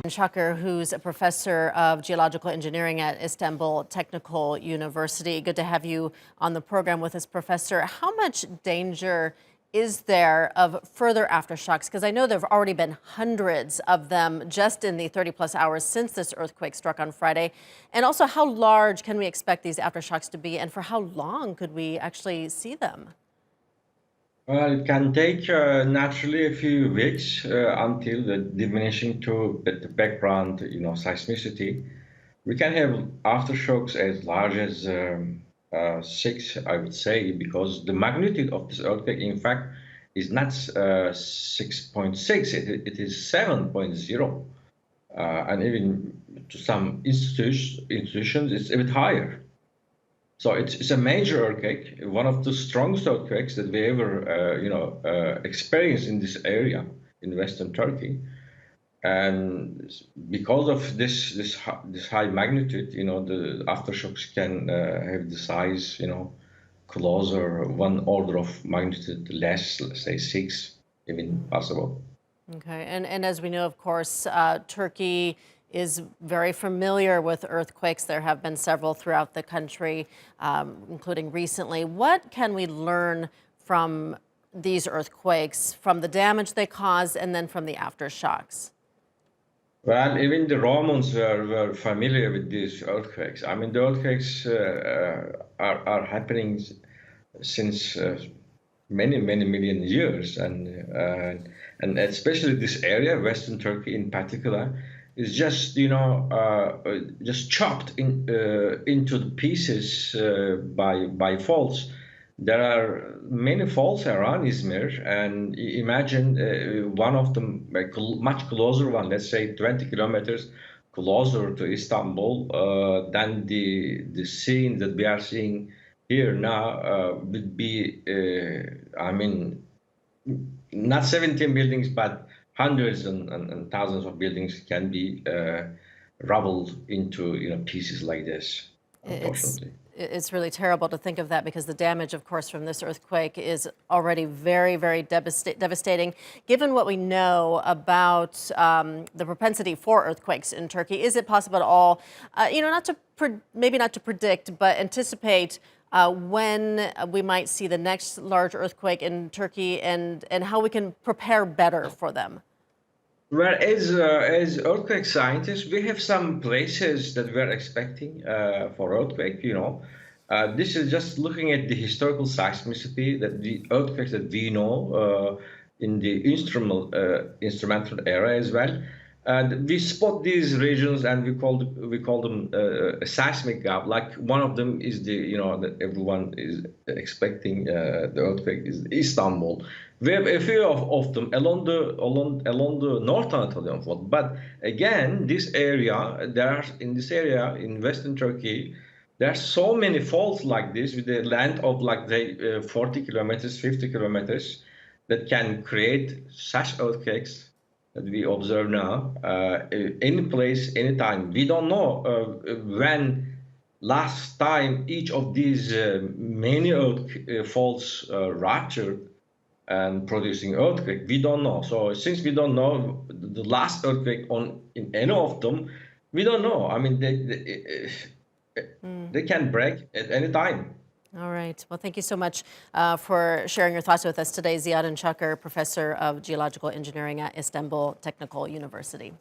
Cakir, who's a professor of geological engineering at Istanbul Technical University. Good to have you on the program with us, Professor. How much danger is there of further aftershocks? Because I know there have already been hundreds of them just in the 30-plus hours since this earthquake struck on Friday. And also, how large can we expect these aftershocks to be, and for how long could we actually see them? Well, it can take naturally a few weeks until the diminishing to the background, seismicity. We can have aftershocks as large as six, I would say, because the magnitude of this earthquake, in fact, is not 6.6, it is 7.0. And even to some institutions, it's a bit higher. So it's a major earthquake, one of the strongest earthquakes that we ever, experienced in this area in Western Turkey. And because of this high magnitude, the aftershocks can have the size, closer one order of magnitude less, let's say six, even possible. Okay, and as we know, of course, Turkey is very familiar with earthquakes. There have been several throughout the country, including recently. What can we learn from these earthquakes, from the damage they cause, and then from the aftershocks? Well, even the Romans were familiar with these earthquakes. I mean, the earthquakes are happening since many million years, and especially this area, Western Turkey in particular, is just just chopped into the pieces by faults. There are many faults around Izmir, and imagine one of them, much closer one, let's say 20 kilometers closer to Istanbul, than the scene that we are seeing here now would be, I mean, not 17 buildings, but hundreds and thousands of buildings can be rubbled into pieces like this, unfortunately. It's really terrible to think of that, because the damage, of course, from this earthquake is already very devastating. Given what we know about the propensity for earthquakes in Turkey, is it possible at all, maybe not to predict, but anticipate when we might see the next large earthquake in Turkey, and how we can prepare better for them? Well, as earthquake scientists, we have some places that we're expecting for earthquake. This is just looking at the historical seismicity that the earthquakes that we know in the instrumental era as well. We spot these regions, and we call them a seismic gap. Like one of them is that everyone is expecting the earthquake is Istanbul. We have a few of them along the North Anatolian fault. But again, in this area in Western Turkey, there are so many faults like this with a length of like 40 kilometers, 50 kilometers, that can create such earthquakes that we observe now, any place, anytime. We don't know when last time each of these many faults ruptured and producing earthquake. We don't know. So since we don't know the last earthquake in any of them, we don't know. I mean, they can break at any time. All right. Well, thank you so much for sharing your thoughts with us today, Ziyadin Cakir, professor of geological engineering at Istanbul Technical University.